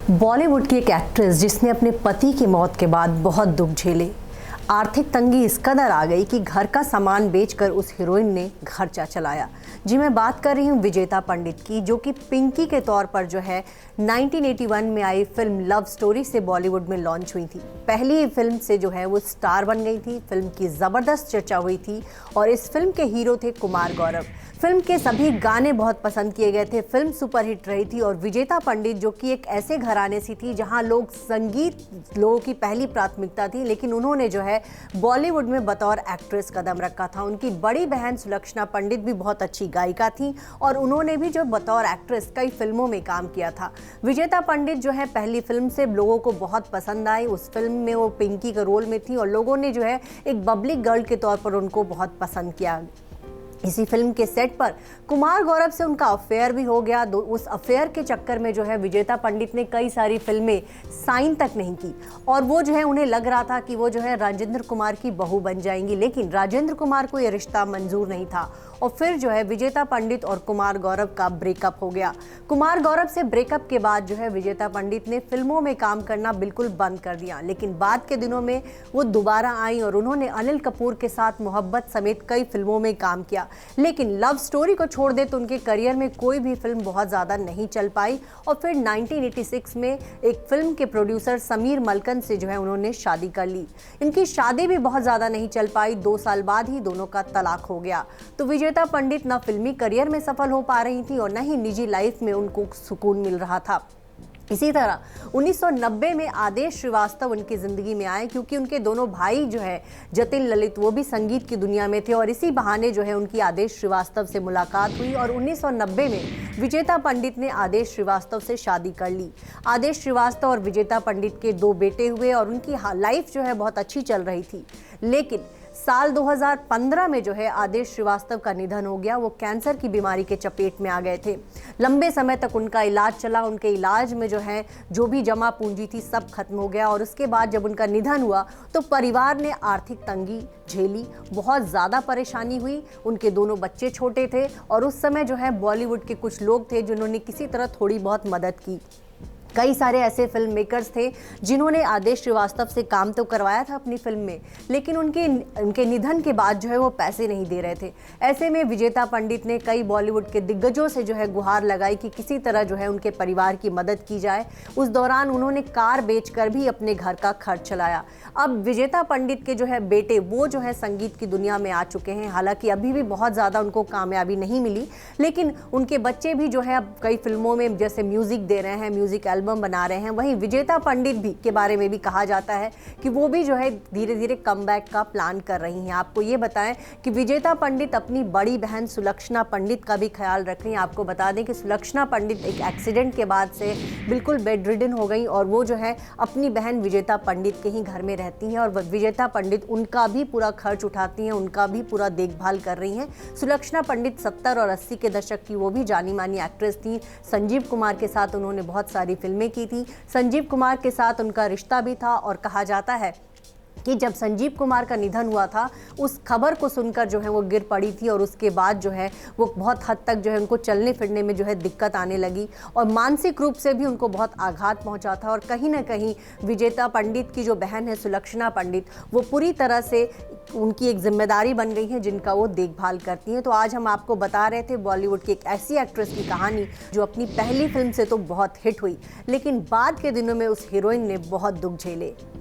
बॉलीवुड की एक एक्ट्रेस जिसने अपने पति की मौत के बाद बहुत दुख झेले। आर्थिक तंगी इस कदर आ गई कि घर का सामान बेचकर उस हीरोइन ने खर्चा चलाया। जी मैं बात कर रही हूँ विजेता पंडित की, जो कि पिंकी के तौर पर जो है 1981 में आई फिल्म लव स्टोरी से बॉलीवुड में लॉन्च हुई थी। पहली फिल्म से जो है वो स्टार बन गई थी। फिल्म की ज़बरदस्त चर्चा हुई थी और इस फिल्म के हीरो थे कुमार गौरव। फिल्म के सभी गाने बहुत पसंद किए गए थे। फिल्म सुपरहिट रही थी और विजेता पंडित, जो कि एक ऐसे घराने से थी जहां लोग संगीत लोगों की पहली प्राथमिकता थी, लेकिन उन्होंने जो है बॉलीवुड में बतौर एक्ट्रेस कदम रखा था। उनकी बड़ी बहन सुलक्षणा पंडित भी बहुत अच्छी गायिका थी और उन्होंने भी जो बतौर एक्ट्रेस कई फिल्मों में काम किया था। विजेता पंडित जो है पहली फिल्म से लोगों को बहुत पसंद आई। उस फिल्म में वो पिंकी के रोल में थी और लोगों ने जो है एक बबली गर्ल के तौर पर उनको बहुत पसंद किया। इसी फिल्म के सेट पर कुमार गौरव से उनका अफेयर भी हो गया। उस अफेयर के चक्कर में जो है विजेता पंडित ने कई सारी फिल्में साइन तक नहीं की और वो जो है उन्हें लग रहा था कि वो जो है राजेंद्र कुमार की बहू बन जाएंगी, लेकिन राजेंद्र कुमार को ये रिश्ता मंजूर नहीं था और फिर जो है विजेता पंडित और कुमार गौरव का ब्रेकअप हो गया। कुमार गौरव से ब्रेकअप के बाद जो है विजेता पंडित ने फिल्मों में काम करना बिल्कुल बंद कर दिया, लेकिन बाद के दिनों में वो दोबारा आई और उन्होंने अनिल कपूर के साथ मोहब्बत समेत कई फिल्मों में काम किया। लेकिन लव स्टोरी को छोड़ दे तो उनके करियर में कोई भी फिल्म बहुत ज़्यादा नहीं चल पाई और फिर 1986 में एक फिल्म के प्रोड्यूसर समीर मलकन से जो है उन्होंने शादी कर ली। इनकी शादी भी बहुत ज़्यादा नहीं चल पाई। 2 साल बाद ही दोनों का तलाक हो गया। तो विजेता पंडित न फिल्मी करियर में सफल हो पा रही थी और न ही निजी लाइफ में उनको सुकून मिल रहा था। इसी तरह 1990 में आदेश श्रीवास्तव उनकी ज़िंदगी में आए, क्योंकि उनके दोनों भाई जो है जतिन ललित वो भी संगीत की दुनिया में थे और इसी बहाने जो है उनकी आदेश श्रीवास्तव से मुलाकात हुई और 1990 में विजेता पंडित ने आदेश श्रीवास्तव से शादी कर ली। आदेश श्रीवास्तव और विजेता पंडित के 2 बेटे हुए और उनकी लाइफ जो है बहुत अच्छी चल रही थी। लेकिन साल 2015 में जो है आदेश श्रीवास्तव का निधन हो गया। वो कैंसर की बीमारी के चपेट में आ गए थे। लंबे समय तक उनका इलाज चला। उनके इलाज में जो है जो भी जमा पूंजी थी सब खत्म हो गया और उसके बाद जब उनका निधन हुआ तो परिवार ने आर्थिक तंगी झेली, बहुत ज़्यादा परेशानी हुई। उनके दोनों बच्चे छोटे थे और उस समय जो है बॉलीवुड के कुछ लोग थे जिन्होंने किसी तरह थोड़ी बहुत मदद की। कई सारे ऐसे फिल्म मेकर्स थे जिन्होंने आदेश श्रीवास्तव से काम तो करवाया था अपनी फिल्म में, लेकिन उनके निधन के बाद जो है वो पैसे नहीं दे रहे थे। ऐसे में विजेता पंडित ने कई बॉलीवुड के दिग्गजों से जो है गुहार लगाई कि किसी तरह जो है उनके परिवार की मदद की जाए। उस दौरान उन्होंने कार बेचकर भी अपने घर का खर्च चलाया। अब विजेता पंडित के जो है बेटे वो जो है संगीत की दुनिया में आ चुके हैं। हालांकि अभी भी बहुत ज़्यादा उनको कामयाबी नहीं मिली, लेकिन उनके बच्चे भी जो है अब कई फिल्मों में जैसे म्यूज़िक दे रहे हैं, म्यूज़िक एल्बम बना रहे हैं। वहीं विजेता पंडित भी के बारे में भी कहा जाता है कि वो भी जो है धीरे धीरे कमबैक का प्लान कर रही हैं। आपको ये बताएं कि विजेता पंडित अपनी बड़ी बहन सुलक्षणा पंडित का भी ख्याल रख रही हैं। आपको बता दें कि सुलक्षणा पंडित एक एक्सीडेंट के बाद से बिल्कुल बेड रिडन हो गई और वो जो है अपनी बहन विजेता पंडित के ही घर में रहती हैं और विजेता पंडित उनका भी पूरा खर्च उठाती हैं, उनका भी पूरा देखभाल कर रही हैं। सुलक्षणा पंडित 70 और 80 के दशक की वो भी जानी मानी एक्ट्रेस थी। संजीव कुमार के साथ उन्होंने बहुत सारी फिल्में की थी। संजीव कुमार के साथ उनका रिश्ता भी था और कहा जाता है कि जब संजीव कुमार का निधन हुआ था उस खबर को सुनकर जो है वो गिर पड़ी थी और उसके बाद जो है वो बहुत हद तक जो है उनको चलने फिरने में जो है दिक्कत आने लगी और मानसिक रूप से भी उनको बहुत आघात पहुंचा था। और कहीं ना कहीं विजेता पंडित की जो बहन है सुलक्षणा पंडित, वो पूरी तरह से उनकी एक जिम्मेदारी बन गई है जिनका वो देखभाल करती हैं। तो आज हम आपको बता रहे थे बॉलीवुड की एक ऐसी एक्ट्रेस की कहानी जो अपनी पहली फिल्म से तो बहुत हिट हुई, लेकिन बाद के दिनों में उस हीरोइन ने बहुत दुख झेले।